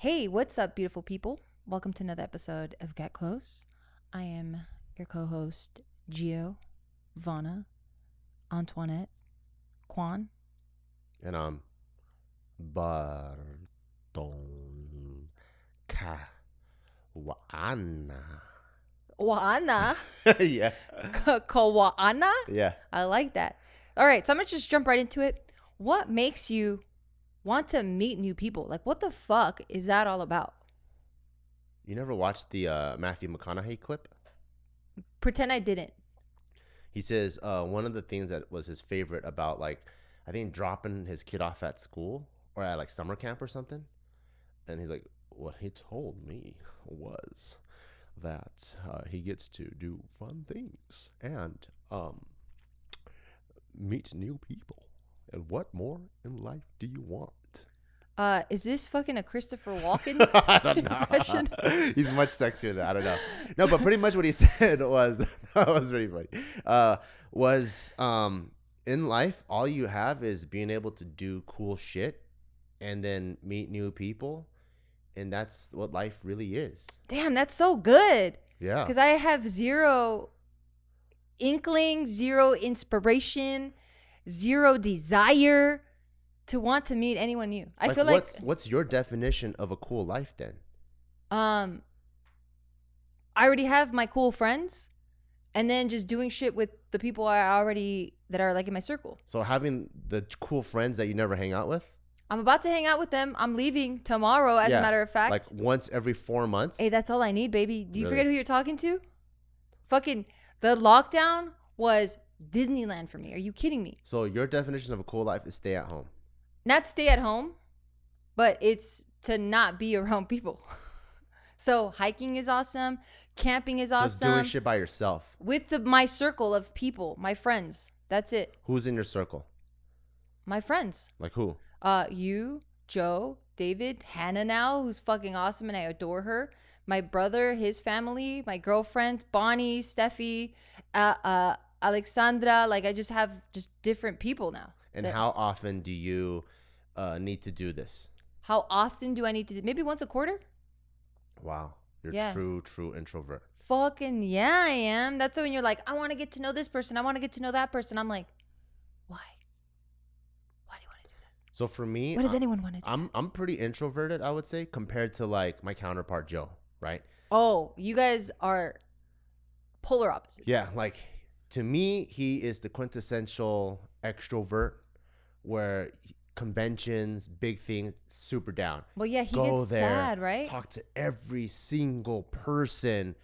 Hey, what's up, beautiful people? Welcome to another episode of Get Close. I am your co-host, Gio, Vana, Antoinette, Quan. And I'm Barton Kawana. Waana? Yeah. Kawana? Yeah. I like that. All right, so I'm going to just jump right into it. What makes you want to meet new people? Like, what the fuck is that all about? You never watched the Matthew McConaughey clip? Pretend I didn't. He says one of the things that was his favorite about, like, I think dropping his kid off at school or at like summer camp or something. And he's like, what he told me was that he gets to do fun things and meet new people. And what more in life do you want? Is this fucking a Christopher Walken I don't know. impression? He's much sexier than I don't know. No, but pretty much what he said was that was pretty funny. In life, all you have is being able to do cool shit and then meet new people, and that's what life really is. Damn, that's so good. Yeah. Because I have zero inkling, zero inspiration, zero desire to want to meet anyone new. I feel like what's your definition of a cool life then? I already have my cool friends, and then just doing shit with the people that are like in my circle. So having the cool friends that you never hang out with? I'm about to hang out with them. I'm leaving tomorrow, as a matter of fact. Like once every 4 months? Hey, that's all I need, baby. Do you Really? forget who you're talking to? Fucking the lockdown was Disneyland for me. Are you kidding me? So your definition of a cool life is stay at home. Not stay at home, but it's to not be around people. So hiking is awesome. Camping is So it's awesome. doing shit by yourself. With my circle of people, my friends. That's it. Who's in your circle? My friends. Like who? You, Joe, David, Hannah now, who's fucking awesome and I adore her. My brother, his family, my girlfriend, Bonnie, Steffi, Alexandra. Like I just have just different people now. And how often do you need to do this? How often do I need to do? Maybe once a quarter? Wow. You're true introvert. Fucking yeah, I am. That's when you're like, I want to get to know this person. I want to get to know that person. I'm like, why? Why do you want to do that? So for me, Why does anyone want to do I'm pretty introverted, I would say, compared to like my counterpart Joe, right? Oh, you guys are polar opposites. Yeah, like to me, he is the quintessential extrovert where conventions, big things, super down. Well, yeah, he Go gets there, sad, right? Talk to every single person.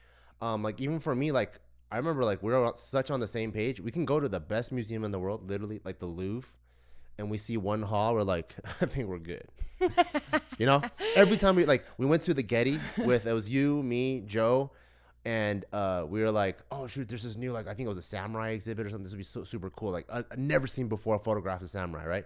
Like even for me, like I remember like we were such on the same page. We can go to the best museum in the world, literally like the Louvre, and we see one hall. We're like, I think we're good. You know, every time we went to the Getty with it was you, me, Joe. And we were like, oh, shoot, there's this new, like, I think it was a samurai exhibit or something. This would be so super cool. Like, I've never seen before a photograph of samurai, right?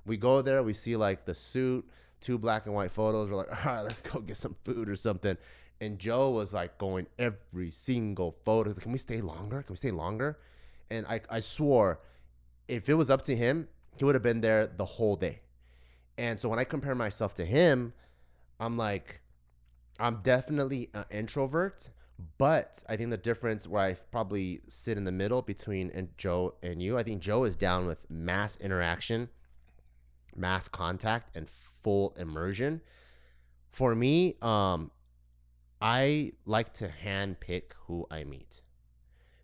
We go there. We see, like, the suit, 2 black and white photos. We're like, all right, let's go get some food or something. And Joe was, like, going every single photo. He's like, can we stay longer? Can we stay longer? And I swore if it was up to him, he would have been there the whole day. And so when I compare myself to him, I'm like, I'm definitely an introvert. But I think the difference where I probably sit in the middle between Joe and you, I think Joe is down with mass interaction, mass contact, and full immersion. For me, I like to hand pick who I meet.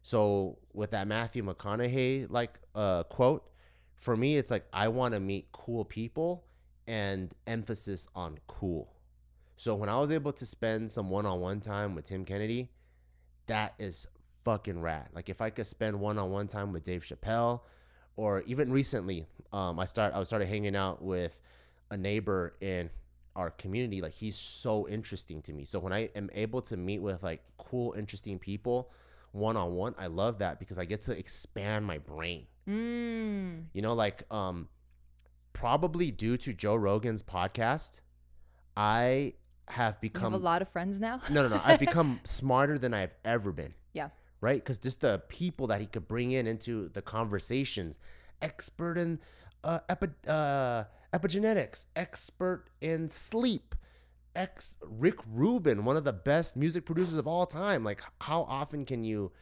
So with that Matthew McConaughey quote, for me, it's like I want to meet cool people and emphasis on cool. So when I was able to spend some one-on-one time with Tim Kennedy, that is fucking rad. Like if I could spend one-on-one time with Dave Chappelle, or even recently, I started hanging out with a neighbor in our community. Like he's so interesting to me. So when I am able to meet with like cool, interesting people one-on-one, I love that because I get to expand my brain. You know, like probably due to Joe Rogan's podcast, I have become... You have a lot of friends now? No. I've become smarter than I've ever been. Yeah. Right? Because just the people that he could bring into the conversations. Expert in epigenetics. Expert in sleep. Rick Rubin, one of the best music producers of all time. Like, how often can you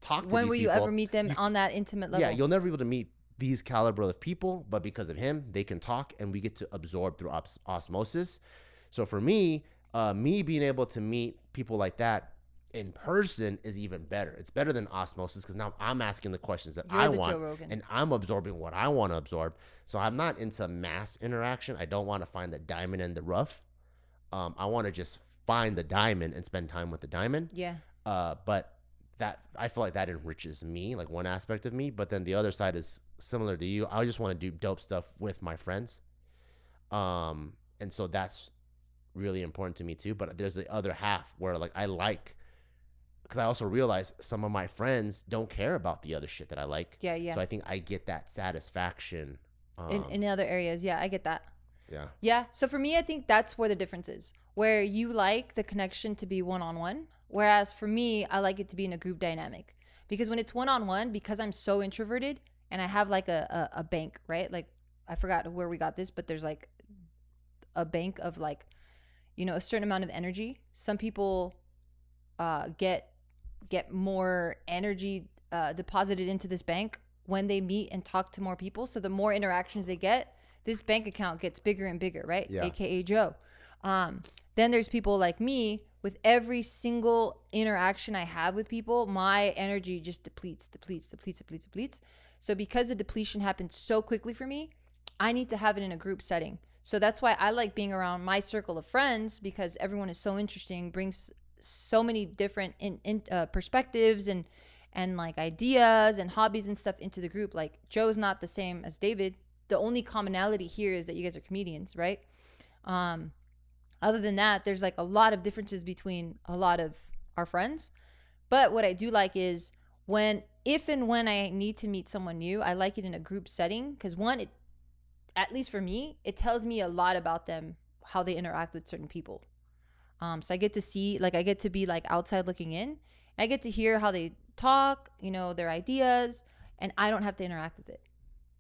talk to When these will you people? ever meet them on that intimate level? Yeah, you'll never be able to meet these caliber of people, but because of him, they can talk, and we get to absorb through osmosis. So for me, me being able to meet people like that in person is even better. It's better than osmosis because now I'm asking the questions that I want, and I'm absorbing what I want to absorb. So I'm not into mass interaction. I don't want to find the diamond in the rough. I want to just find the diamond and spend time with the diamond. Yeah. But that, I feel like that enriches me, like one aspect of me. But then the other side is similar to you. I just want to do dope stuff with my friends. And so that's really important to me too. But there's the other half where like because I also realize some of my friends don't care about the other shit that I like. Yeah, yeah. So I think I get that satisfaction. In other areas. Yeah, I get that. Yeah. Yeah. So for me, I think that's where the difference is. Where you like the connection to be one-on-one. Whereas for me, I like it to be in a group dynamic. Because when it's one-on-one, because I'm so introverted and I have like a bank, right? Like, I forgot where we got this, but there's like a bank of like, you know, a certain amount of energy. Some people get more energy deposited into this bank when they meet and talk to more people. So the more interactions they get, this bank account gets bigger and bigger, right? Yeah. AKA Joe. Then there's people like me. With every single interaction I have with people, my energy just depletes. So because the depletion happens so quickly for me, I need to have it in a group setting. So that's why I like being around my circle of friends, because everyone is so interesting, brings so many different perspectives and like ideas and hobbies and stuff into the group. Like, Joe's not the same as David. The only commonality here is that you guys are comedians, right? Other than that, there's like a lot of differences between a lot of our friends. But what I do like is if and when I need to meet someone new, I like it in a group setting. Because one, at least for me, it tells me a lot about them, how they interact with certain people. So I get to see, like, I get to be like outside looking in. I get to hear how they talk, you know, their ideas, and I don't have to interact with it.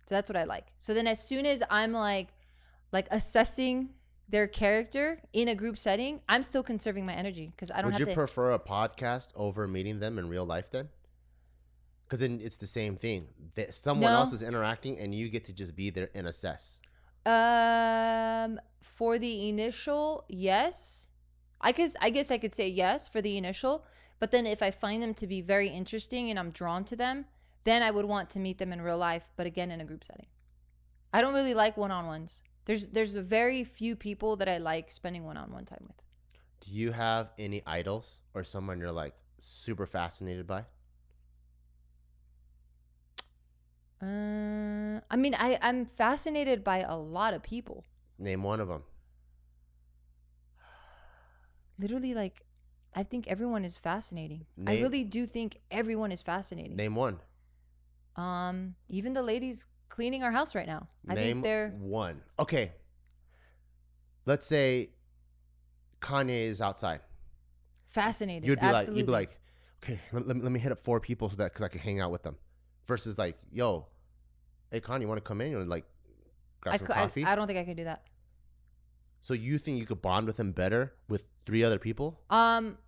So that's what I like. So then as soon as I'm like assessing their character in a group setting, I'm still conserving my energy because I don't have to. Would you prefer a podcast over meeting them in real life then? Because then it's the same thing. Someone else is interacting and you get to just be there and assess. For the initial, yes. I guess I could say yes for the initial. But then if I find them to be very interesting and I'm drawn to them, then I would want to meet them in real life, but again, in a group setting. I don't really like one-on-ones. There's a very few people that I like spending one-on-one time with. Do you have any idols or someone you're like super fascinated by? I mean, I'm fascinated by a lot of people. Name one of them. Literally, like, I think everyone is fascinating. I really do think everyone is fascinating. Name one. Even the ladies cleaning our house right now. I think they're one. Okay. Let's say Kanye is outside. Fascinated. You'd be like, okay, let me hit up 4 people so that because I can hang out with them. Versus like, yo, hey Kanye, you want to come in? You want to like grab some coffee? I don't think I could do that. So you think you could bond with him better with 3 other people?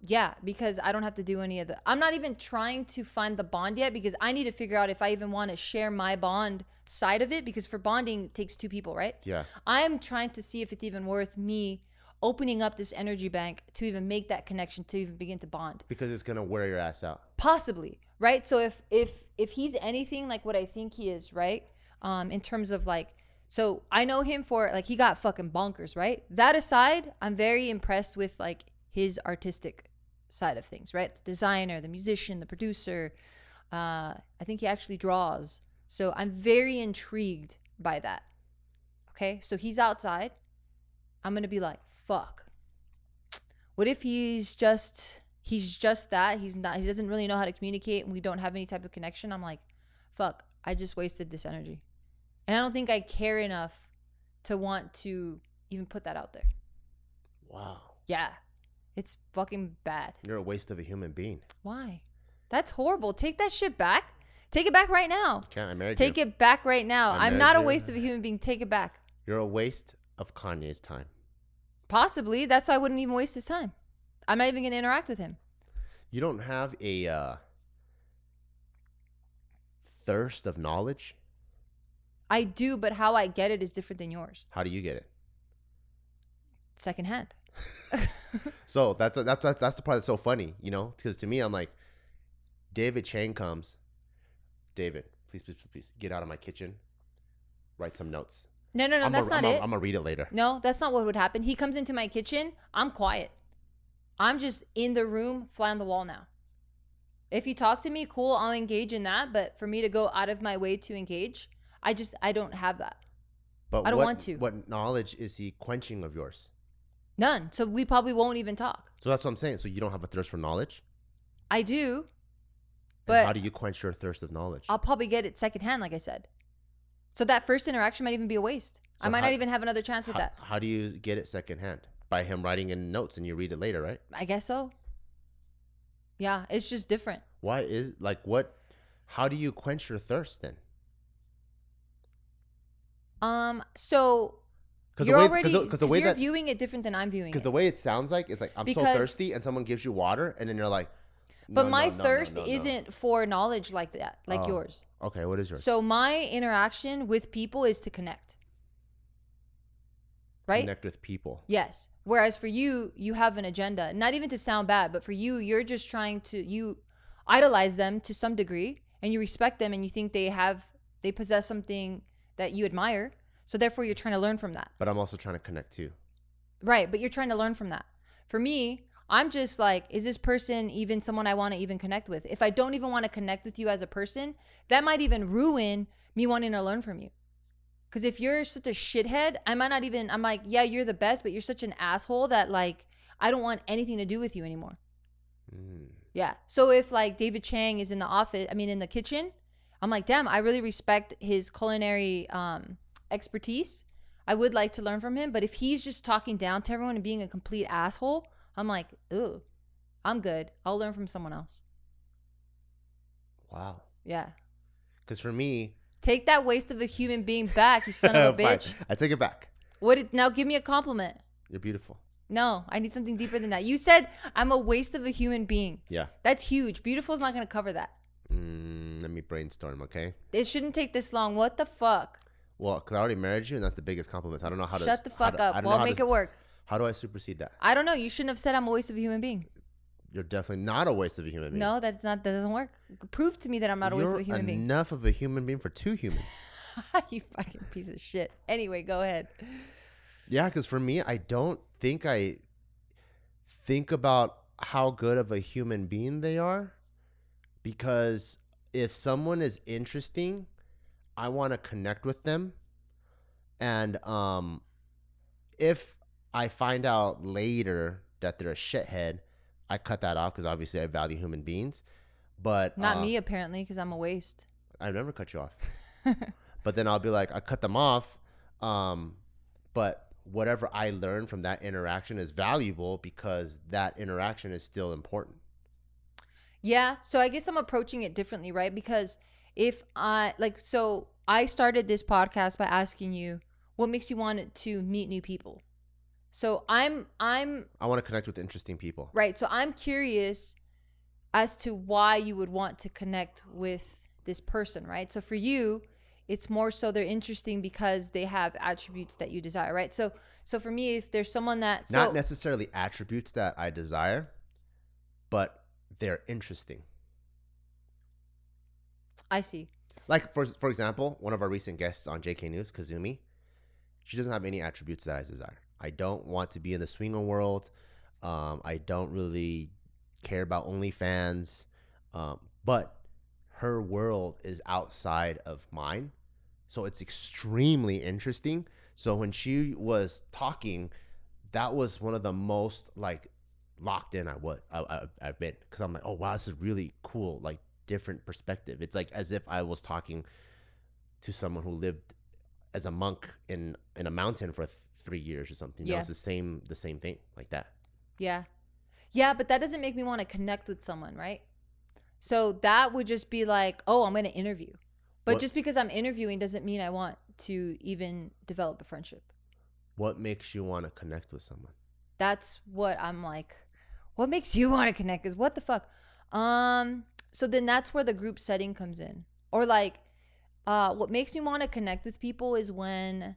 Yeah, because I don't have to do any of the. I'm not even trying to find the bond yet because I need to figure out if I even want to share my bond side of it, because for bonding it takes 2 people, right? Yeah. I'm trying to see if it's even worth me opening up this energy bank to even make that connection, to even begin to bond. Because it's gonna wear your ass out. Possibly, right? So if he's anything like what I think he is, right? In terms of like. So I know him for like, he got fucking bonkers, right? That aside, I'm very impressed with like his artistic side of things, right? The designer, the musician, the producer. I think he actually draws. So I'm very intrigued by that. Okay. So he's outside. I'm going to be like, fuck. What if he's just that? He doesn't really know how to communicate and we don't have any type of connection. I'm like, fuck, I just wasted this energy. And I don't think I care enough to want to even put that out there. Wow. Yeah. It's fucking bad. You're a waste of a human being. Why? That's horrible. Take that shit back. Take it back right now. Can't I married Take you. it back right now. I'm not a you. waste of a human being. Take it back. You're a waste of Kanye's time. Possibly. That's why I wouldn't even waste his time. I'm not even going to interact with him. You don't have a thirst of knowledge? I do, but how I get it is different than yours. How do you get it? Secondhand. So that's the part that's so funny, you know? Because to me, I'm like, David Chang comes. David, please get out of my kitchen. Write some notes. No, that's not it. I'm gonna read it later. No, that's not what would happen. He comes into my kitchen. I'm quiet. I'm just in the room, fly on the wall now. If you talk to me, cool, I'll engage in that. But for me to go out of my way to engage, I don't have that. But I don't want to. What knowledge is he quenching of yours? None. So we probably won't even talk. So that's what I'm saying. So you don't have a thirst for knowledge? I do. But But how do you quench your thirst of knowledge? I'll probably get it secondhand, like I said. So that first interaction might even be a waste. So I might not even have another chance with that. How do you get it secondhand? By him writing in notes and you read it later, right? I guess so. Yeah, it's just different. Why is like what? How do you quench your thirst then? So Because you're viewing it different than I'm viewing it. Because the way it sounds like it's like I'm so thirsty, and someone gives you water, and then you're like. But my thirst isn't for knowledge like that, like yours. Okay, what is yours? So my interaction with people is to connect. Right? Connect with people. Yes. Whereas for you, you have an agenda. Not even to sound bad, but for you, you're just trying to, you idolize them to some degree, and you respect them, and you think they possess something that you admire. So therefore, you're trying to learn from that. But I'm also trying to connect too. Right. But you're trying to learn from that. For me, I'm just like, is this person even someone I want to even connect with? If I don't even want to connect with you as a person, that might even ruin me wanting to learn from you. Because if you're such a shithead, I might not even, I'm like, yeah, you're the best, but you're such an asshole that like, I don't want anything to do with you anymore. Yeah. So if like David Chang is in the kitchen, I'm like, damn, I really respect his culinary expertise. I would like to learn from him. But if he's just talking down to everyone and being a complete asshole, I'm like, ugh, I'm good. I'll learn from someone else. Wow. Yeah. Because for me. Take that waste of a human being back, you son of a bitch. I take it back. Now give me a compliment. You're beautiful. No, I need something deeper than that. You said I'm a waste of a human being. Yeah. That's huge. Beautiful is not going to cover that. Let me brainstorm, okay? It shouldn't take this long. What the fuck? Well, because I already married you, and that's the biggest compliment. So I don't know how to... Shut the fuck up. Well, make it work. How do I supersede that? I don't know. You shouldn't have said I'm a waste of a human being. You're definitely not a waste of a human being. No, that doesn't work. Prove to me that I'm not a waste of a human being. You're enough of a human being for two humans. You fucking piece of shit. Anyway, go ahead. Yeah, because for me, I don't think I think about how good of a human being they are. Because if someone is interesting, I want to connect with them. And if I find out later that they're a shithead, I cut that off because obviously I value human beings. But not me, apparently, because I'm a waste. I never cut you off. But then I'll be like, I cut them off. But whatever I learn from that interaction is valuable because that interaction is still important. Yeah. So I guess I'm approaching it differently, right? Because if I started this podcast by asking you, what makes you want to meet new people? So I want to connect with interesting people. Right. So I'm curious as to why you would want to connect with this person, right? So for you, it's more so they're interesting because they have attributes that you desire, right? So for me, if there's someone that... Not necessarily attributes that I desire, but they're interesting. I see. Like, for example, one of our recent guests on JK News, Kazumi, she doesn't have any attributes that I desire. I don't want to be in the swinger world. I don't really care about OnlyFans. But her world is outside of mine. So it's extremely interesting. So when she was talking, that was one of the most like locked in I've been. Because I'm like, oh, wow, this is really cool. Like different perspective. It's like as if I was talking to someone who lived as a monk in a mountain for 3 years or something. Yeah. It's the same thing like that. Yeah. Yeah, but that doesn't make me want to connect with someone, right? So that would just be like, oh, I'm going to interview. But just because I'm interviewing doesn't mean I want to even develop a friendship. What makes you want to connect with someone? That's what I'm like. What makes you want to connect? Is what the fuck? So then that's where the group setting comes in. Or like, what makes me want to connect with people is when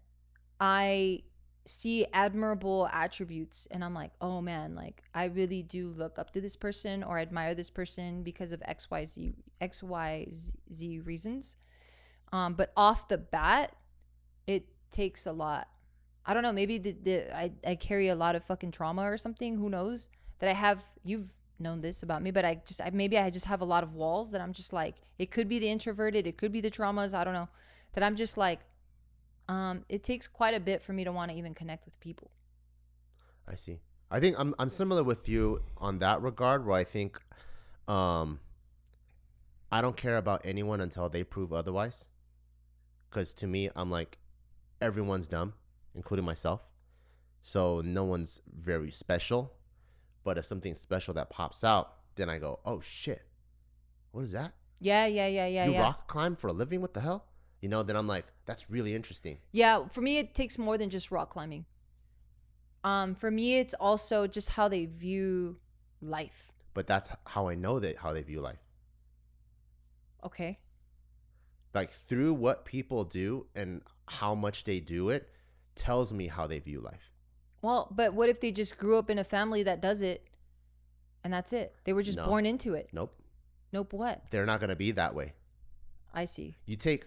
I see admirable attributes and I'm like, oh man, like I really do look up to this person or admire this person because of XYZ reasons. But off the bat, it takes a lot. I don't know. Maybe I carry a lot of fucking trauma or something. Who knows? That I have. You've known this about me, but maybe I just have a lot of walls that I'm just like. It could be the introverted. It could be the traumas. I don't know. That I'm just like. It takes quite a bit for me to want to even connect with people. I see. I think I'm similar with you on that regard, where I think, I don't care about anyone until they prove otherwise. Because to me, I'm like, everyone's dumb, including myself. So no one's very special. But if something's special that pops out, then I go, oh shit, what is that? Yeah. You rock climb for a living? What the hell? You know, then I'm like, that's really interesting. Yeah, for me, it takes more than just rock climbing. For me, it's also just how they view life. But that's how I know how they view life. Okay. Like through what people do and how much they do it tells me how they view life. Well, but what if they just grew up in a family that does it and that's it? They were just born into it. Nope. Nope what? They're not going to be that way. I see.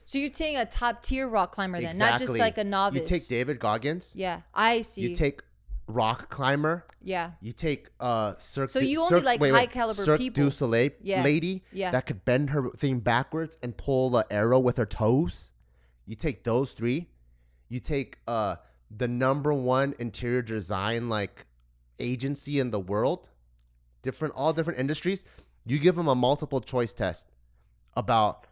So you're taking a top tier rock climber then, exactly. not just like a novice. You take David Goggins. Yeah, I see. You take rock climber. Yeah. You take So you only like high caliber Cirque people. du Soleil lady that could bend her thing backwards and pull an arrow with her toes. You take those three. You take the #1 interior design like agency in the world, all different industries. You give them a multiple choice test about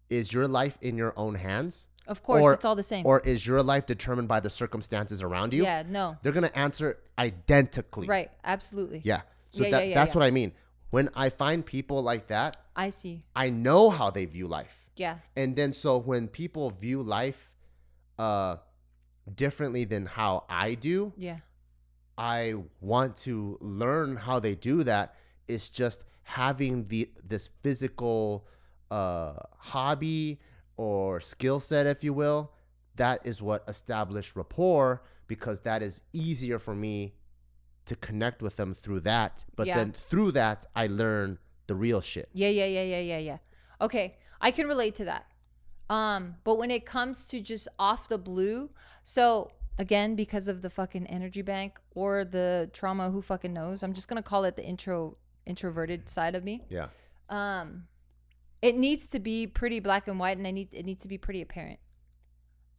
is your life in your own hands? Of course, it's all the same. Or is your life determined by the circumstances around you? Yeah, no. They're going to answer identically. Right, absolutely. Yeah. So that's what I mean. When I find people like that, I see. I know how they view life. Yeah. And then so when people view life differently than how I do, yeah, I want to learn how they do that. It's just having this physical hobby or skill set, if you will. That is what established rapport, because that is easier for me to connect with them through that. But then through that, I learn the real shit. Yeah. Okay, I can relate to that. But when it comes to just off the blue, so again, because of the fucking energy bank or the trauma, who fucking knows? I'm just gonna call it the introverted side of me. Yeah. It needs to be pretty black and white, and it needs to be pretty apparent.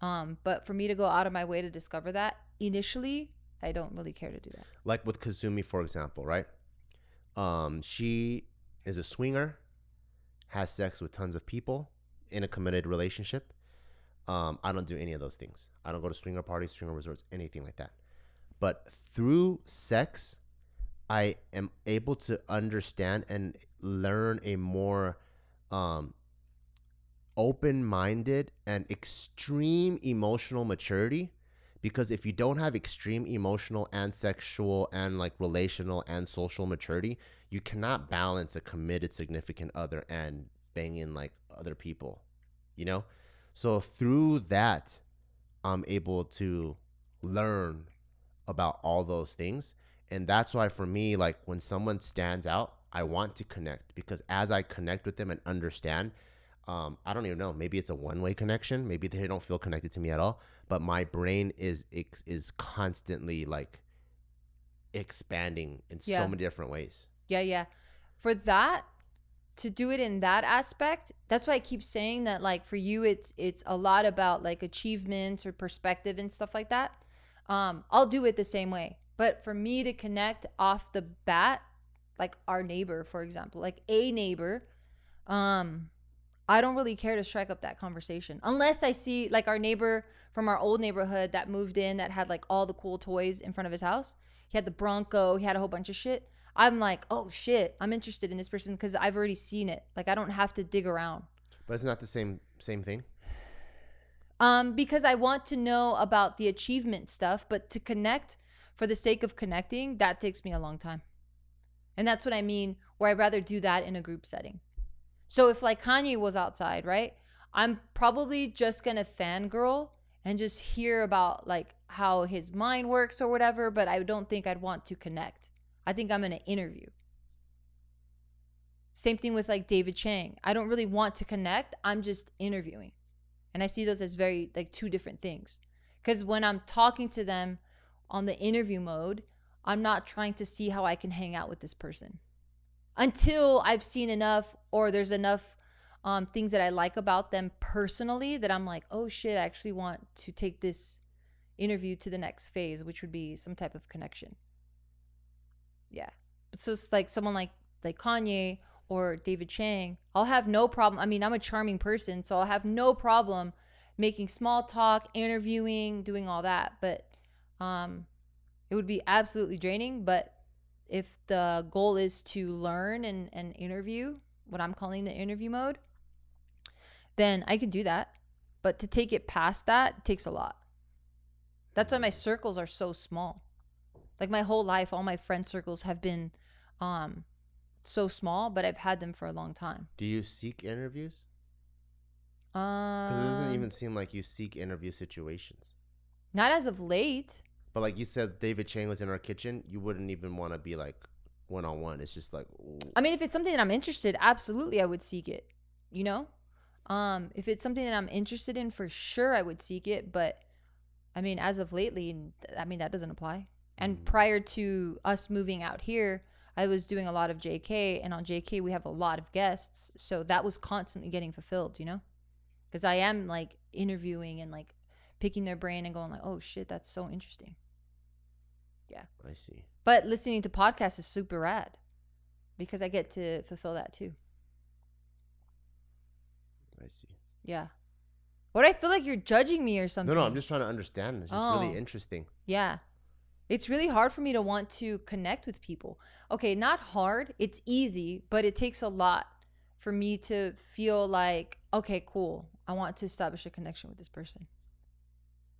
But for me to go out of my way to discover that initially, I don't really care to do that. Like with Kazumi, for example, right? She is a swinger, has sex with tons of people in a committed relationship. I don't do any of those things. I don't go to swinger parties, swinger resorts, anything like that. But through sex, I am able to understand and learn a more open-minded and extreme emotional maturity. Because if you don't have extreme emotional and sexual and like relational and social maturity, you cannot balance a committed significant other and banging like other people, you know? So through that, I'm able to learn about all those things. And that's why for me, like when someone stands out, I want to connect, because as I connect with them and understand, I don't even know, maybe it's a one-way connection. Maybe they don't feel connected to me at all, but my brain is constantly like expanding in so many different ways. Yeah. For that, to do it in that aspect, that's why I keep saying that, like for you, it's a lot about like achievements or perspective and stuff like that. I'll do it the same way. But for me to connect off the bat, like our neighbor, for example, like a neighbor, I don't really care to strike up that conversation unless I see like our neighbor from our old neighborhood that moved in that had like all the cool toys in front of his house. He had the Bronco. He had a whole bunch of shit. I'm like, oh shit, I'm interested in this person because I've already seen it. Like I don't have to dig around. But it's not the same thing. Because I want to know about the achievement stuff, but to connect for the sake of connecting, that takes me a long time. And that's what I mean, where I'd rather do that in a group setting. So if like Kanye was outside, right? I'm probably just going to fangirl and just hear about like how his mind works or whatever, but I don't think I'd want to connect. I think I'm going to interview. Same thing with like David Chang. I don't really want to connect. I'm just interviewing. And I see those as very like two different things. Because when I'm talking to them on the interview mode, I'm not trying to see how I can hang out with this person until I've seen enough or there's enough things that I like about them personally that I'm like, oh shit, I actually want to take this interview to the next phase, which would be some type of connection. Yeah. So it's like someone like Kanye or David Chang, I'll have no problem. I mean, I'm a charming person, so I'll have no problem making small talk, interviewing, doing all that. But it would be absolutely draining. But if the goal is to learn and interview, what I'm calling the interview mode, then I can do that. But to take it past that takes a lot. That's why my circles are so small. Like my whole life, all my friend circles have been so small, but I've had them for a long time. Do you seek interviews? Because it doesn't even seem like you seek interview situations. Not as of late. But like you said, David Chang was in our kitchen. You wouldn't even want to be like one-on-one. It's just like, ooh. I mean, if it's something that I'm interested, absolutely I would seek it. You know? If it's something that I'm interested in, for sure I would seek it. But I mean, as of lately, I mean, that doesn't apply. And prior to us moving out here, I was doing a lot of JK, and on JK we have a lot of guests, so that was constantly getting fulfilled, you know, because I am like interviewing and like picking their brain and going like, oh shit, that's so interesting. Yeah, I see. But listening to podcasts is super rad because I get to fulfill that too. I see. Yeah. What, I feel like you're judging me or something. No, I'm just trying to understand. It's just really interesting. Yeah. It's really hard for me to want to connect with people. Okay, not hard. It's easy, but it takes a lot for me to feel like, okay, cool. I want to establish a connection with this person.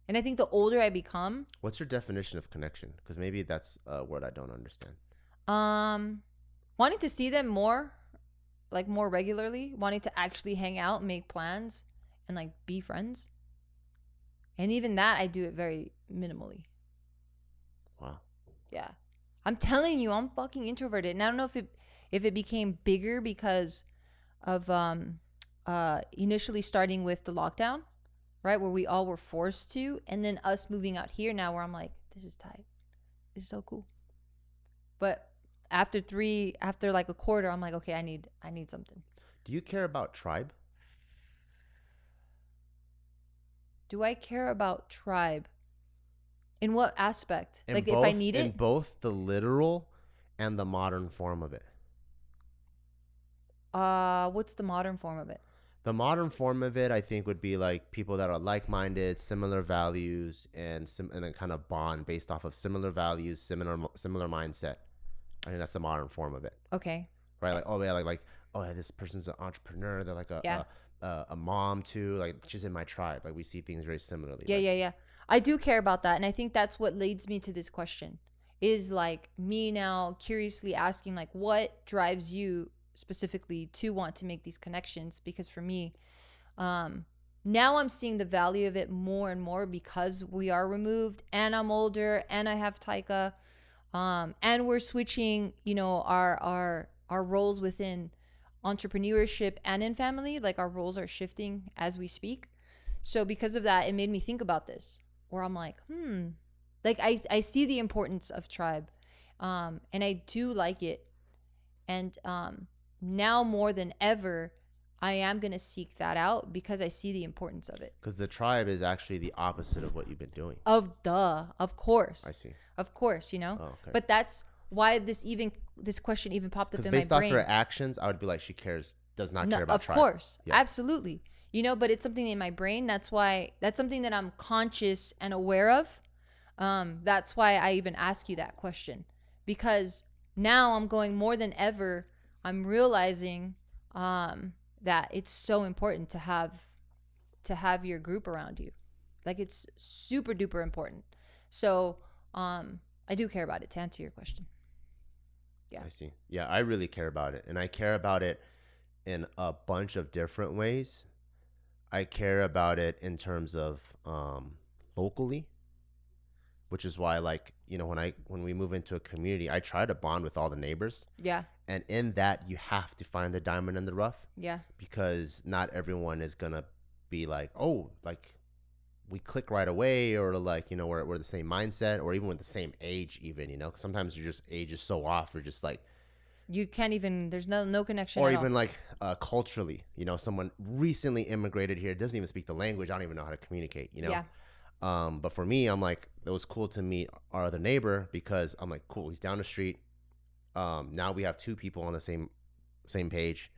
And I think the older I become... What's your definition of connection? Because maybe that's a word I don't understand. Wanting to see them more, like more regularly. Wanting to actually hang out, make plans, and like be friends. And even that, I do it very minimally. Wow. Yeah. I'm telling you, I'm fucking introverted. And I don't know if it became bigger because of initially starting with the lockdown, right? Where we all were forced to, and then us moving out here now where I'm like, this is tight. This is so cool. But after like a quarter, I'm like, okay, I need something. Do you care about tribe? Do I care about tribe? In what aspect? In like both, if I need it? In both the literal and the modern form of it. What's the modern form of it? The modern form of it, I think, would be like people that are like-minded, similar values, and then kind of bond based off of similar values, similar mindset. I think that's the modern form of it. Okay. Right? Like, oh yeah, oh yeah, this person's an entrepreneur. They're like a mom too. Like, she's in my tribe. Like, we see things very similarly. Yeah. I do care about that. And I think that's what leads me to this question is like me now curiously asking like, what drives you specifically to want to make these connections? Because for me, now I'm seeing the value of it more and more because we are removed and I'm older and I have Taika, and we're switching, you know, our roles within entrepreneurship and in family. Like our roles are shifting as we speak. So because of that, it made me think about this where I'm like, like I see the importance of tribe, and I do like it. And now more than ever, I am going to seek that out because I see the importance of it. Because the tribe is actually the opposite of what you've been doing. Of course. I see. Of course, you know. Oh, okay. But that's why this question even popped up in my brain. Based off her actions, I would be like, she does not care about tribe. Of course. Yeah. Absolutely. You know, but it's something in my brain. That's something that I'm conscious and aware of. That's why I even ask you that question. Because now I'm going more than ever, I'm realizing that it's so important to have to have your group around you. Like, it's super duper important. So I do care about it, to answer your question. Yeah. I see. Yeah, I really care about it. And I care about it in a bunch of different ways. I care about it in terms of locally, which is why, like, you know, when we move into a community, I try to bond with all the neighbors. Yeah. And in that, you have to find the diamond in the rough. Yeah. Because not everyone is going to be like, oh, like, we click right away, or like, you know, we're the same mindset, or even with the same age, even, you know, 'cause sometimes your just age is so off, or just like, you can't even, there's no connection or at even all. like culturally, you know, someone recently immigrated here, doesn't even speak the language, I don't even know how to communicate, you know. Yeah. But for me, I'm like, it was cool to meet our other neighbor, because I'm like, cool, he's down the street. Now we have two people on the same page.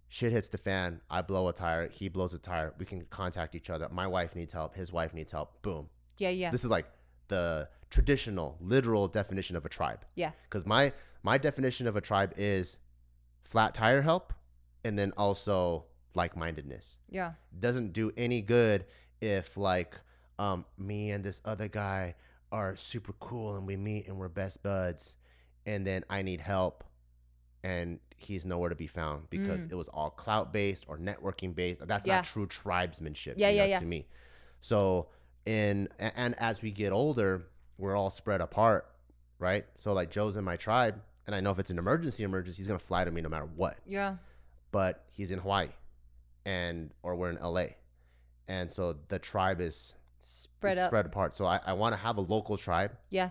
Shit hits the fan, I blow a tire, he blows a tire, we can contact each other. My wife needs help, his wife needs help, boom. Yeah. This is like the traditional, literal definition of a tribe. Yeah. Because my definition of a tribe is flat tire help, and then also like-mindedness. Yeah. Doesn't do any good if like me and this other guy are super cool and we meet and we're best buds, and then I need help and he's nowhere to be found because it was all clout based or networking based. That's not true tribesmanship to me. So and as we get older, we're all spread apart, right? So like Joe's in my tribe, and I know if it's an emergency, he's gonna fly to me no matter what. Yeah. But he's in Hawaii, or we're in LA, and so the tribe is spread apart. So I want to have a local tribe. Yeah.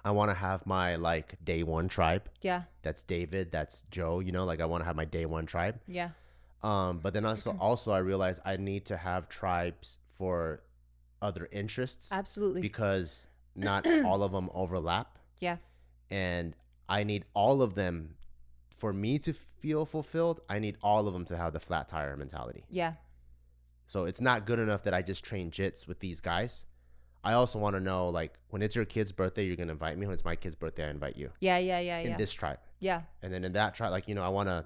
I want to have my like day one tribe. Yeah. That's David. That's Joe. You know, like I want to have my day one tribe. Yeah. But then also I realized I need to have tribes for other interests. Absolutely. Because not all of them overlap. Yeah. And I need all of them for me to feel fulfilled. I need all of them to have the flat tire mentality. Yeah. So it's not good enough that I just train jits with these guys. I also want to know, like, when it's your kid's birthday, you're going to invite me. When it's my kid's birthday, I invite you. Yeah. In this tribe. Yeah. And then in that tribe, like, you know, I want to,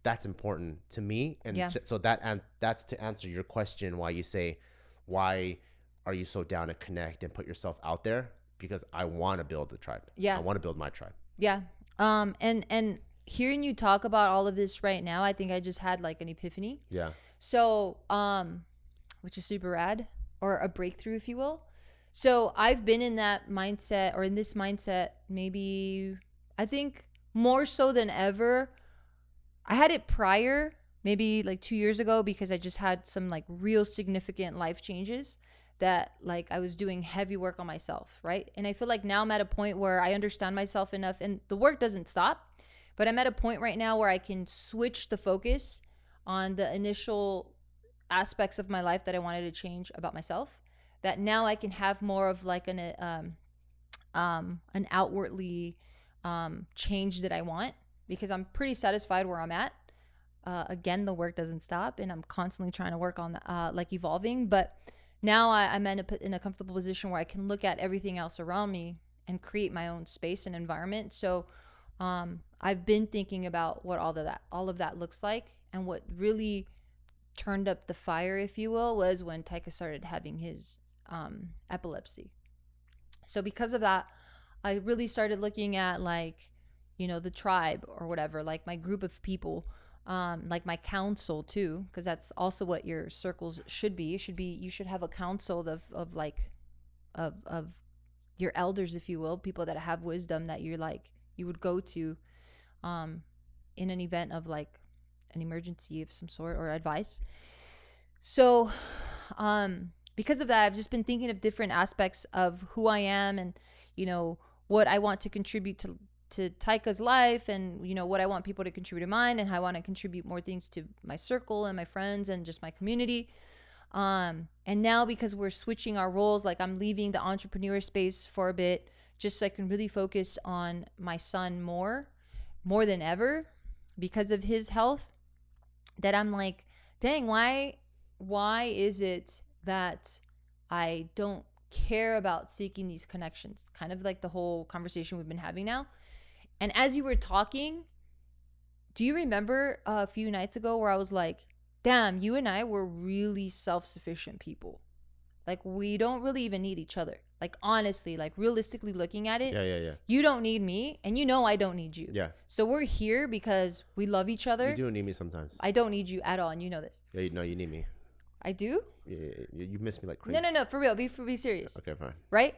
that's important to me. And so that's to answer your question, why you say, why are you so down to connect and put yourself out there? Because I want to build the tribe. Yeah. I want to build my tribe. Yeah. And hearing you talk about all of this right now, I think I just had like an epiphany. Yeah. So, which is super rad, or a breakthrough, if you will. So I've been in that mindset, or in this mindset, maybe, I think more so than ever. I had it prior, maybe like 2 years ago, because I just had some like real significant life changes that like I was doing heavy work on myself, right? And I feel like now I'm at a point where I understand myself enough, and the work doesn't stop, but I'm at a point right now where I can switch the focus on the initial aspects of my life that I wanted to change about myself, that now I can have more of like an outwardly change that I want, because I'm pretty satisfied where I'm at. Again, the work doesn't stop, and I'm constantly trying to work on like evolving, but now I'm in a comfortable position where I can look at everything else around me and create my own space and environment. So I've been thinking about what all of that looks like, and what really turned up the fire, if you will, was when Taika started having his epilepsy. So because of that, I really started looking at, like, you know, the tribe or whatever, like my group of people, like my council too, because that's also what your circles should be. You should have a council of your elders, if you will, people that have wisdom that you would go to in an event of like an emergency of some sort, or advice. So because of that, I've just been thinking of different aspects of who I am, and, you know, what I want to contribute to Taika's life, and, you know, what I want people to contribute to mine, and how I want to contribute more things to my circle and my friends and just my community. And now, because we're switching our roles, like I'm leaving the entrepreneur space for a bit, just so I can really focus on my son more than ever, because of his health, that I'm like, dang, why is it that I don't care about seeking these connections? Kind of like the whole conversation we've been having now. And as you were talking, do you remember a few nights ago where I was like, damn, you and I were really self-sufficient people. Like, we don't really even need each other. Like, honestly, like, realistically looking at it, Yeah. you don't need me, and you know I don't need you. Yeah. So we're here because we love each other. You do need me sometimes. I don't need you at all, and you know this. Yeah, no, you need me. I do? Yeah, you miss me like crazy. No, for real. Be serious. Okay, fine. Right?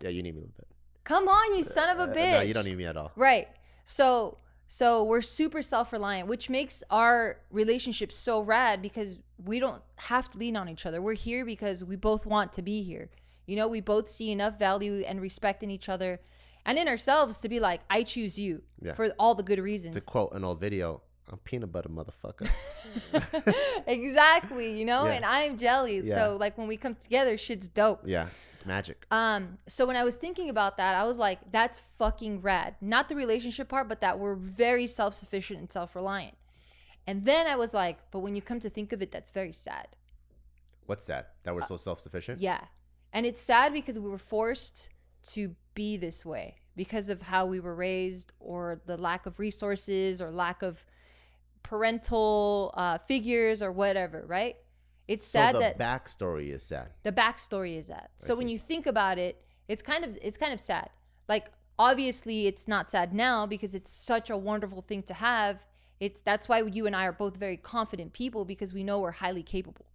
Yeah, you need me a little bit. Come on, you son of a bitch. No, you don't need me at all. Right. So we're super self-reliant, which makes our relationship so rad because we don't have to lean on each other. We're here because we both want to be here. You know, we both see enough value and respect in each other and in ourselves to be like, I choose you for all the good reasons. To quote an old video, I'm peanut butter motherfucker. Exactly, you know, Yeah. and I'm jelly. Yeah. So like when we come together, shit's dope. Yeah, it's magic. So when I was thinking about that, I was like, that's fucking rad. Not the relationship part, but that we're very self-sufficient and self-reliant. And then I was like, but when you come to think of it, that's very sad. What's that? That we're so self-sufficient? Yeah. And it's sad because we were forced to be this way because of how we were raised or the lack of resources or lack of parental figures or whatever, right? It's sad that the backstory is sad. The backstory is that. So when see. you think about it, it's kind of sad. Like, obviously it's not sad now because it's such a wonderful thing to have. That's why you and I are both very confident people because we know we're highly capable.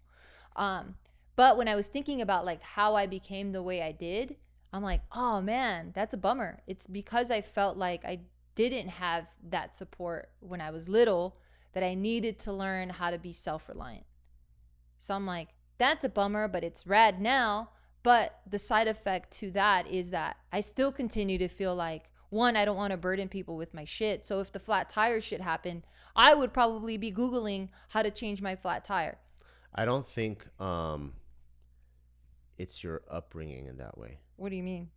But when I was thinking about like how I became the way I did, I'm like, oh man, that's a bummer. It's because I felt like I didn't have that support when I was little that I needed to learn how to be self-reliant. So I'm like, that's a bummer, but it's rad now. But the side effect to that is that I still continue to feel like, one, I don't want to burden people with my shit. So if the flat tire shit happened, I would probably be Googling how to change my flat tire. I don't think it's your upbringing in that way. What do you mean?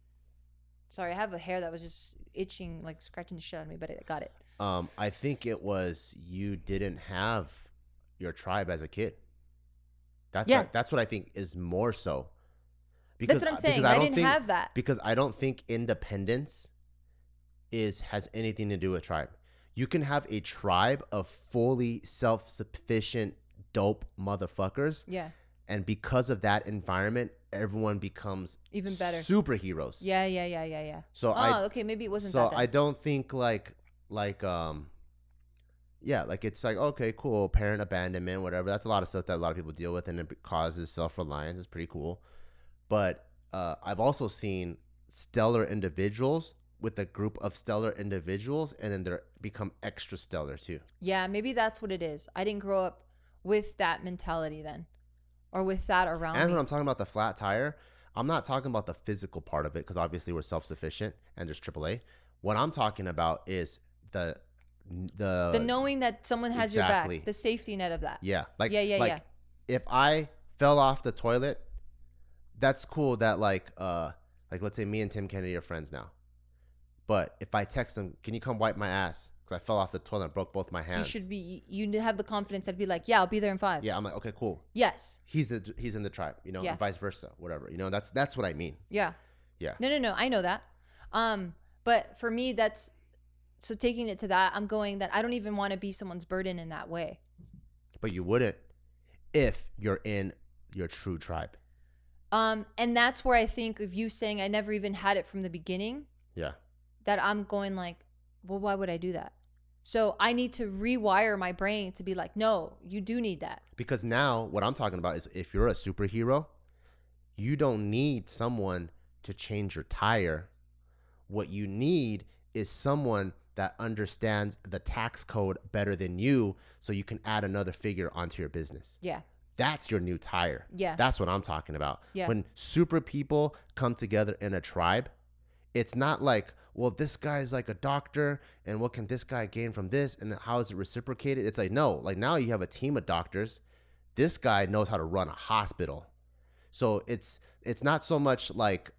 Sorry, I have a hair that was just itching, like scratching the shit out of me, but I got it. I think it was you didn't have your tribe as a kid. That's what I think is more so. Because, that's what I'm saying. I didn't have that. Because I don't think independence has anything to do with tribe. You can have a tribe of fully self-sufficient, dope motherfuckers. Yeah. And because of that environment, everyone becomes even better superheroes. Yeah. So okay, maybe it wasn't so that then. I don't think like it's like, okay, cool, parent abandonment, whatever. That's a lot of stuff that a lot of people deal with, and it causes self-reliance. It's pretty cool. But I've also seen stellar individuals with a group of stellar individuals, and then they become extra stellar too. Yeah, maybe that's what it is. I didn't grow up with that mentality then, or with that around me. And when I'm talking about the flat tire, I'm not talking about the physical part of it, because obviously we're self-sufficient and there's AAA. What I'm talking about is the knowing that someone has your back, the safety net of that. Yeah. Like, yeah. If I fell off the toilet, that's cool that like let's say me and Tim Kennedy are friends now. But if I text him, can you come wipe my ass? Because I fell off the toilet and broke both my hands. You have the confidence to be like, yeah, I'll be there in 5. Yeah, I'm like, okay, cool. Yes. He's in the tribe, you know, and vice versa, whatever. You know, that's what I mean. Yeah. Yeah. No, I know that. But for me, so taking it to that, I'm going that I don't even want to be someone's burden in that way. But you wouldn't if you're in your true tribe. And that's where I think of you saying I never even had it from the beginning. Yeah. That I'm going like, well, why would I do that? So I need to rewire my brain to be like, no, you do need that. Because now what I'm talking about is if you're a superhero, you don't need someone to change your tire. What you need is someone that understands the tax code better than you, so you can add another figure onto your business. Yeah. That's your new tire. Yeah. That's what I'm talking about. Yeah. When super people come together in a tribe, it's not like, well, this guy's like a doctor, and what can this guy gain from this, and how is it reciprocated? It's like, no, like now you have a team of doctors. This guy knows how to run a hospital. So it's not so much like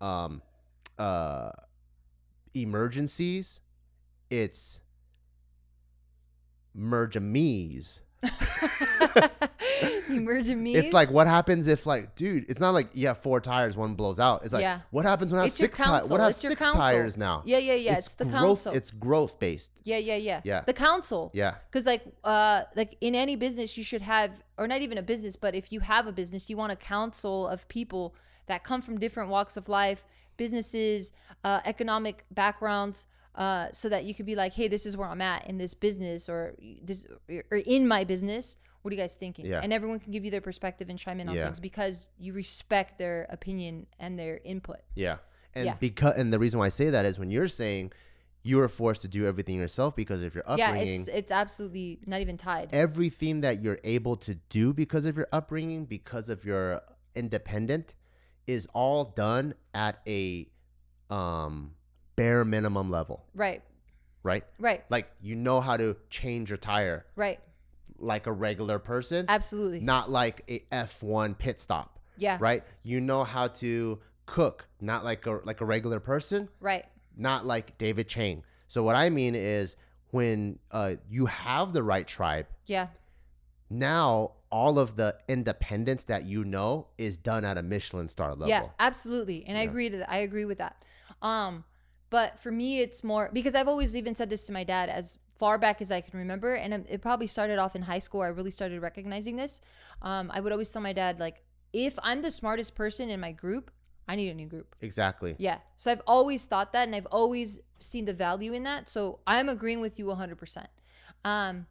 emergencies, it's mergemies. Emergent means? It's like, what happens if, like, dude, it's not like you have 4 tires, one blows out. It's like, what happens when I have 6 tires? What have 6 tires now? Yeah. It's the growth, council. It's growth based. Yeah. The council. Yeah. Because like in any business, you should have, or not even a business, but if you have a business, you want a council of people that come from different walks of life, businesses, economic backgrounds, so that you could be like, hey, this is where I'm at in this business, or this, or in my business. What are you guys thinking? Yeah. And everyone can give you their perspective and chime in on things because you respect their opinion and their input. Yeah. And and the reason why I say that is when you're saying you are forced to do everything yourself because of your upbringing. Yeah, it's absolutely not even tied. Everything that you're able to do because of your upbringing, because of your independent, is all done at a bare minimum level. Right. Like, you know how to change your tire. Right. Like a regular person. Absolutely. Not like a F1 pit stop. Yeah. Right? You know how to cook, not like a regular person. Right. Not like David Chang. So what I mean is when you have the right tribe. Yeah. Now all of the independence that you know is done at a Michelin star level. Yeah, absolutely. And I agree with that. But for me, it's more because I've always even said this to my dad as far back as I can remember. And it probably started off in high school. I really started recognizing this. I would always tell my dad, like, if I'm the smartest person in my group, I need a new group. Exactly. Yeah. So I've always thought that, and I've always seen the value in that. So I'm agreeing with you 100%.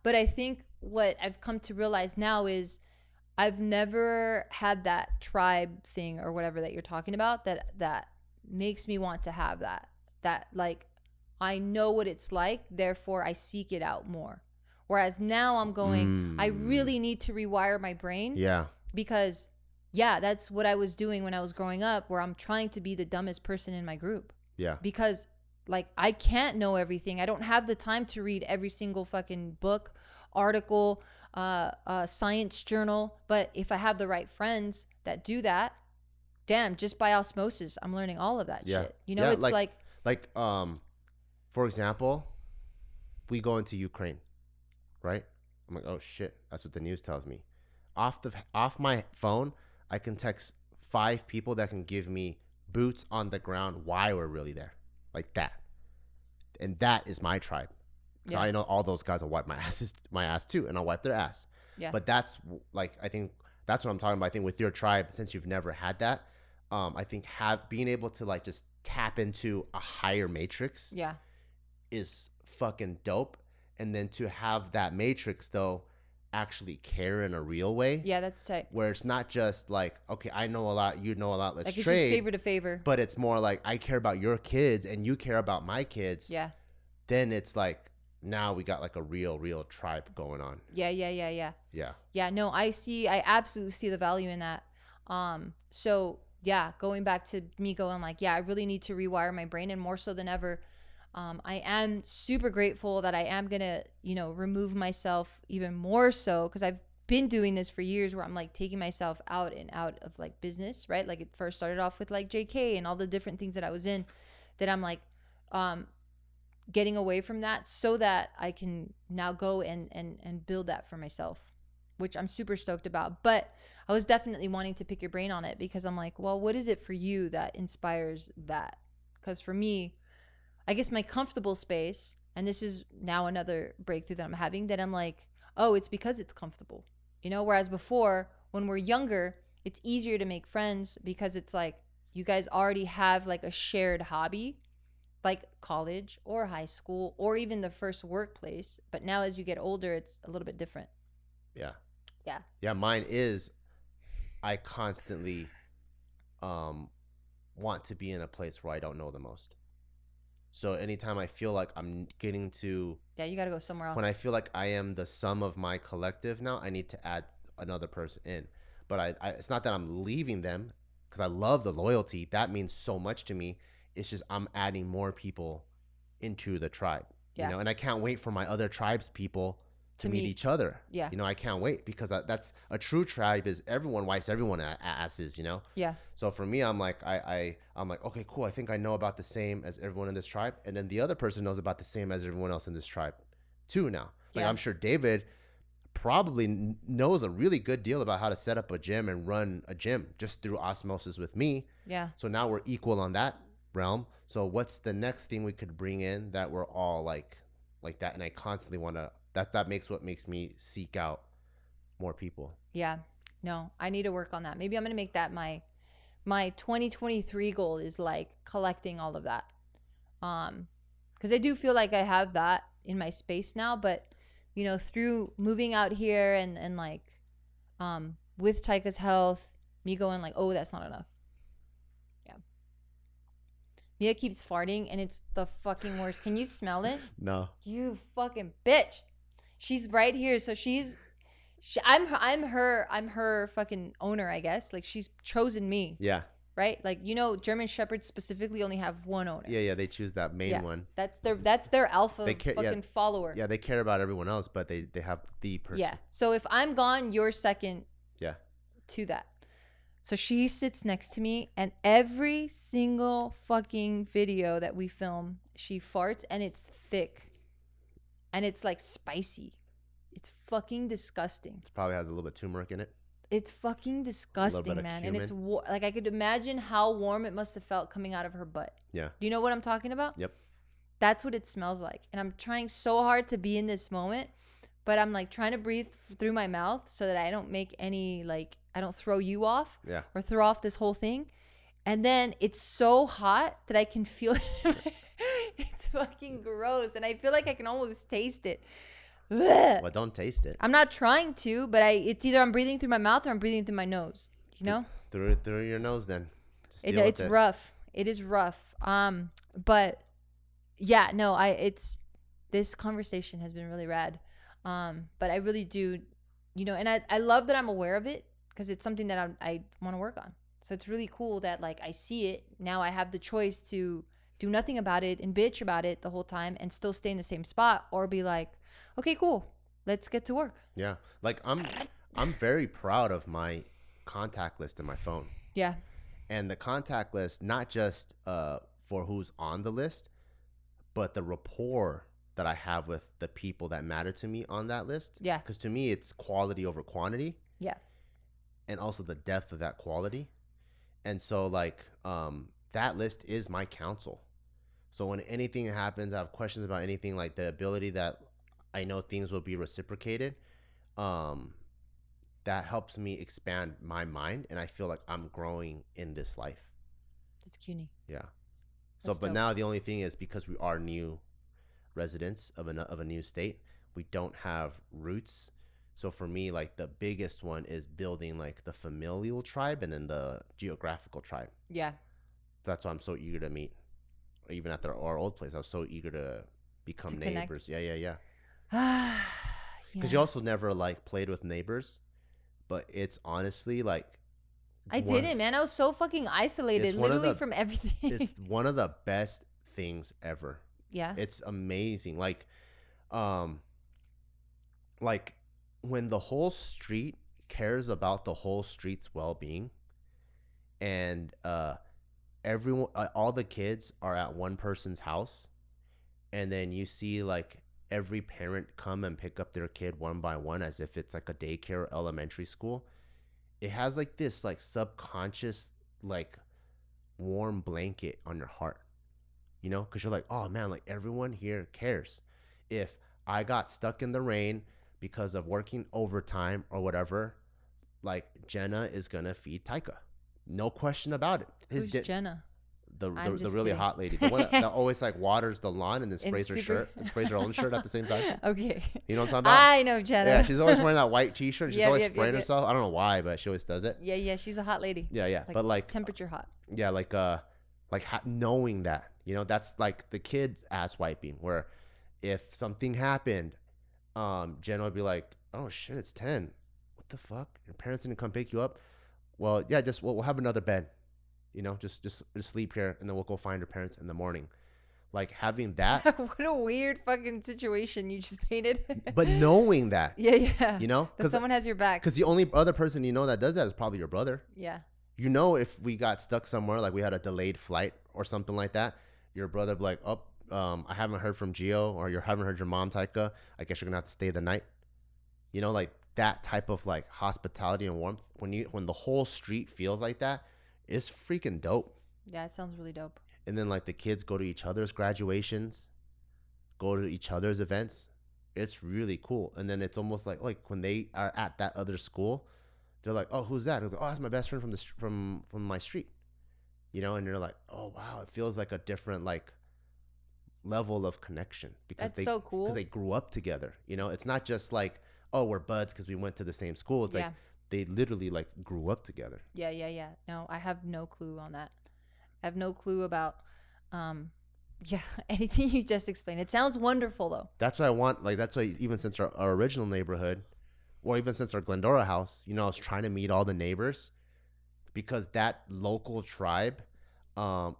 But I think what I've come to realize now is I've never had that tribe thing or whatever that you're talking about that makes me want to have that like, I know what it's like, therefore I seek it out more. Whereas now I'm going, I really need to rewire my brain. Yeah. Because that's what I was doing when I was growing up, where I'm trying to be the dumbest person in my group. Yeah. Because like, I can't know everything. I don't have the time to read every single fucking book, article, science journal. But if I have the right friends that do that, damn, just by osmosis, I'm learning all of that shit. You know, it's like, for example, we go into Ukraine, right? I'm like, oh shit, that's what the news tells me. Off my phone, I can text 5 people that can give me boots on the ground why we're really there, like that. And that is my tribe. So I know all those guys will wipe my ass too, and I'll wipe their ass. Yeah. But that's like, I think that's what I'm talking about. I think with your tribe, since you've never had that, I think being able to like just tap into a higher matrix is fucking dope. And then to have that matrix though actually care in a real way. Yeah, that's tight. Where it's not just like, okay, I know a lot, you know a lot, let's trade. Like, it's just favor to favor. But it's more like, I care about your kids and you care about my kids. Yeah. Then it's like, now we got like a real tribe going on. Yeah. Yeah, no, I absolutely see the value in that. So yeah, going back to me going like, I really need to rewire my brain, and more so than ever, I am super grateful that I am going to, remove myself even more so, because I've been doing this for years where I'm like taking myself out of like business, right? Like, it first started off with like JK and all the different things that I was in, that I'm like getting away from that so that I can now go and build that for myself, which I'm super stoked about. But I was definitely wanting to pick your brain on it, because I'm like, well, what is it for you that inspires that? Because for me, I guess my comfortable space, and this is now another breakthrough that I'm having, that I'm like, oh, it's because it's comfortable, whereas before, when we're younger, it's easier to make friends because it's like you guys already have like a shared hobby, like college or high school or even the first workplace. But now as you get older, it's a little bit different. Yeah, mine is, I constantly want to be in a place where I don't know the most. So anytime I feel like I'm getting to... Yeah, you got to go somewhere else. When I feel like I am the sum of my collective now, I need to add another person in. But it's not that I'm leaving them, because I love the loyalty. That means so much to me. It's just I'm adding more people into the tribe. Yeah. And I can't wait for my other tribes people to meet each other. Yeah. I can't wait, because that's a true tribe, is everyone wipes everyone asses, Yeah. So for me, I'm like, I'm like, okay, cool. I think I know about the same as everyone in this tribe. And then the other person knows about the same as everyone else in this tribe too now. Like, I'm sure David probably knows a really good deal about how to set up a gym and run a gym just through osmosis with me. Yeah. So now we're equal on that realm. So what's the next thing we could bring in that we're all like that? And I constantly want to, that makes what makes me seek out more people. Yeah. No, I need to work on that. Maybe I'm going to make that my 2023 goal, is like collecting all of that. Because I do feel like I have that in my space now, but you know, through moving out here and like with Taika's health, me going like, oh, that's not enough. Yeah. Mia keeps farting and it's the fucking worst. Can you smell it? No. You fucking bitch. She's right here, so I'm her fucking owner, I guess. Like, she's chosen me. Yeah. Right? Like, you know, German Shepherds specifically only have one owner. Yeah, they choose that main one. That's their alpha follower. Yeah, they care about everyone else, but they have the person. Yeah. So if I'm gone, you're second. Yeah. To that. So she sits next to me, and every single fucking video that we film, she farts, and it's thick. And it's like spicy. It's fucking disgusting. It probably has a little bit of turmeric in it. It's fucking disgusting, man. And it's like, I could imagine how warm it must have felt coming out of her butt. Yeah. Do you know what I'm talking about? Yep. That's what it smells like. And I'm trying so hard to be in this moment, but I'm like trying to breathe through my mouth so that I don't make any, like, I don't throw you off. Yeah. Or throw off this whole thing. And then it's so hot that I can feel it. It's fucking gross. And I feel like I can almost taste it. Well, don't taste it. I'm not trying to, but it's either I'm breathing through my mouth or I'm breathing through my nose. You know? Through your nose, then. It's rough. It is rough. But yeah, no, this conversation has been really rad. But I really do, you know, and I love that I'm aware of it, because it's something that I want to work on. So it's really cool that, like, I see it now. I have the choice to do nothing about it and bitch about it the whole time and still stay in the same spot, or be like, okay, cool, let's get to work. Yeah. Like, I'm very proud of my contact list in my phone. Yeah. And the contact list, not just for who's on the list, but the rapport that I have with the people that matter to me on that list. Yeah. Because to me, it's quality over quantity. Yeah. And also the depth of that quality. And so, like, that list is my counsel. So when anything happens, I have questions about anything, like the ability that I know things will be reciprocated, that helps me expand my mind, and I feel like I'm growing in this life. It's cutie. Yeah. So, but now the only thing is, because we are new residents of a new state, we don't have roots. So for me, like, the biggest one is building, like, the familial tribe and then the geographical tribe. Yeah. That's why I'm so eager to meet. Or even at our old place, I was so eager to become neighbors. Connect. Yeah. Because you also never, like, played with neighbors, but it's honestly, like, I didn't, man. I was so fucking isolated, literally, from everything. It's one of the best things ever. Yeah. It's amazing. Like when the whole street cares about the whole street's well-being, and everyone, all the kids are at one person's house, and then you see, like, every parent come and pick up their kid one by one as if it's like a daycare or elementary school. It has, like, this, like, subconscious, like, warm blanket on your heart, you know, because you're like, oh man, like, everyone here cares. If I got stuck in the rain because of working overtime or whatever, like, Jenna is gonna feed Taika, no question about it. Who's Jenna? The really hot lady, the one that always, like, waters the lawn and then sprays her shirt and sprays her own shirt at the same time. Okay. You know what I'm talking about? I know Jenna. Yeah, she's always wearing that white t-shirt. She's always spraying herself. I don't know why, but she always does it. Yeah, she's a hot lady. Yeah, like, but, like, temperature hot. Yeah, like knowing that, you know, that's like the kids ass wiping, where if something happened, Jenna would be like, oh shit, it's 10. What the fuck? Your parents didn't come pick you up? Well, yeah, we'll have another bed. You know, just sleep here, and then we'll go find your parents in the morning. Like, having that. What a weird fucking situation you just painted. But knowing that. Yeah. You know? Because someone has your back. Because the only other person you know that does that is probably your brother. Yeah. You know, if we got stuck somewhere, like we had a delayed flight or something like that, your brother would be like, I haven't heard from Gio, or you haven't heard your mom, Taika. I guess you're going to have to stay the night. You know, like that type of like hospitality and warmth. When the whole street feels like that, it's freaking dope. Yeah, it sounds really dope. And then like the kids go to each other's graduations, go to each other's events. It's really cool. And then it's almost like when they are at that other school, they're like, oh, who's that? It's like, oh, that's my best friend from my street. You know, and you're like, oh wow, it feels like a different like level of connection because That's so cool. because they grew up together. You know, it's not just like, oh, we're buds because we went to the same school. It's like they literally like grew up together. Yeah. No, I have no clue on that. I have no clue about anything you just explained. It sounds wonderful though. That's what I want. Like that's why even since our original neighborhood, or even since our Glendora house, you know, I was trying to meet all the neighbors because that local tribe,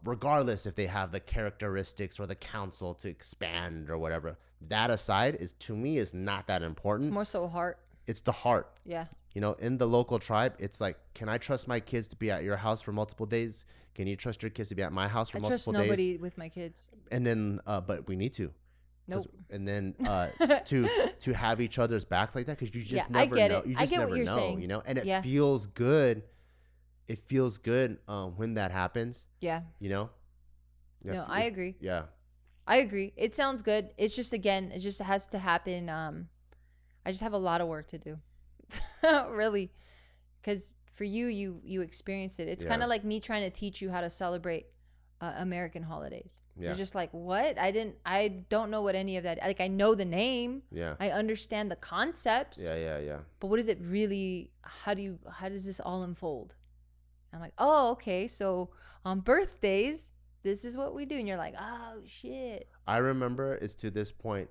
regardless if they have the characteristics or the council to expand or whatever, that aside is to me is not that important. It's more so heart. It's the heart. Yeah. You know, in the local tribe, it's like, can I trust my kids to be at your house for multiple days? Can you trust your kids to be at my house for multiple days? I trust nobody with my kids. And then, but we need to. Nope. And then to have each other's backs like that, because you just never I get know. it. You just never know, saying. you know? And it feels good. It feels good when that happens. Yeah. You know? No, I agree. Yeah. I agree. It sounds good. It's just, again, it just has to happen. I just have a lot of work to do. Really. Because for you experienced it. It's kind of like me trying to teach you how to celebrate American holidays. Yeah. You're just like, what? I don't know what any of that. Like, I know the name. Yeah. I understand the concepts. Yeah. But what is it really? How does this all unfold? I'm like, oh, okay. So on birthdays, this is what we do. And you're like, oh, shit. I remember it's to this point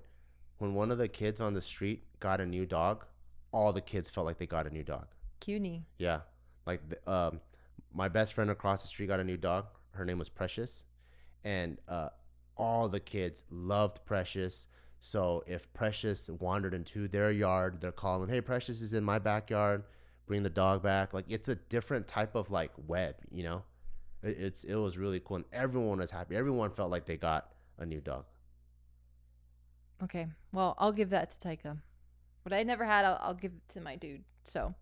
when one of the kids on the street got a new dog, all the kids felt like they got a new dog. Cutie. Yeah. Like my best friend across the street got a new dog. Her name was Precious. And all the kids loved Precious. So if Precious wandered into their yard, they're calling, hey, Precious is in my backyard. Bring the dog back. Like, it's a different type of like web, you know? It was really cool. And everyone was happy. Everyone felt like they got a new dog. Okay. Well, I'll give that to Taika. What I never had, I'll give it to my dude. So,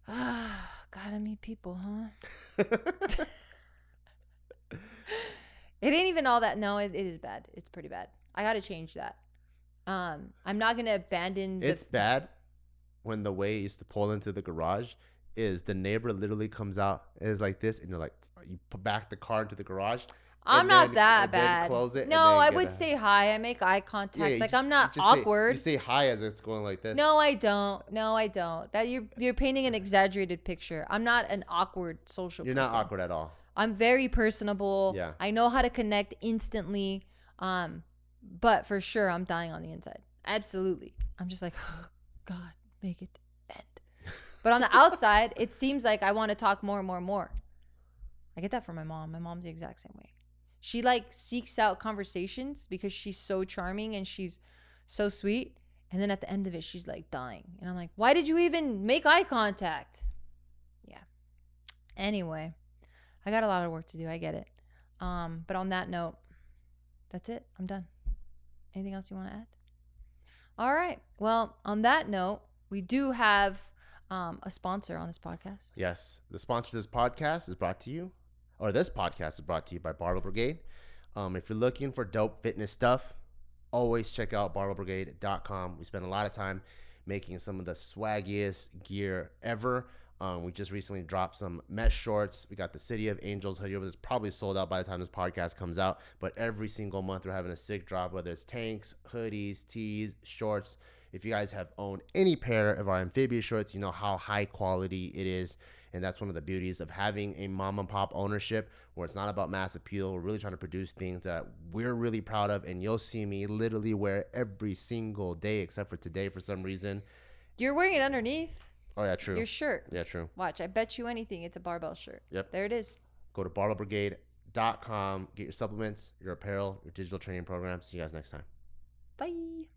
gotta meet people, huh? It ain't even all that. No, it is bad. It's pretty bad. I gotta change that. I'm not gonna abandon. It's bad when the way you used to pull into the garage is the neighbor literally comes out and is like this, and you're like, you put back the car into the garage. I'm not that bad. Close it. No, I would say hi. I make eye contact. Yeah, like, I'm not awkward. You say hi as it's going like this. No, I don't. That you're painting an exaggerated picture. I'm not an awkward social person. You're not awkward at all. I'm very personable. Yeah. I know how to connect instantly. But for sure, I'm dying on the inside. Absolutely. I'm just like, oh, God, make it end. But on the outside, it seems like I want to talk more and more and more. I get that from my mom. My mom's the exact same way. She like seeks out conversations because she's so charming and she's so sweet. And then at the end of it, she's like dying. And I'm like, why did you even make eye contact? Yeah. Anyway, I got a lot of work to do. I get it. But on that note, that's it. I'm done. Anything else you want to add? All right. Well, on that note, we do have a sponsor on this podcast. Yes. The sponsor of this podcast is brought to you, or this podcast is brought to you by Barbell Brigade. If you're looking for dope fitness stuff, always check out barbellbrigade.com. We spend a lot of time making some of the swaggiest gear ever. We just recently dropped some mesh shorts. We got the City of Angels hoodie over. That's probably sold out by the time this podcast comes out. But every single month we're having a sick drop, whether it's tanks, hoodies, tees, shorts. If you guys have owned any pair of our amphibious shorts, you know how high quality it is. And that's one of the beauties of having a mom and pop ownership where it's not about mass appeal. We're really trying to produce things that we're really proud of. And you'll see me literally wear every single day except for today for some reason. You're wearing it underneath. Oh, yeah, true. Your shirt. Yeah, true. Watch, I bet you anything it's a barbell shirt. Yep. There it is. Go to barbellbrigade.com. Get your supplements, your apparel, your digital training program. See you guys next time. Bye.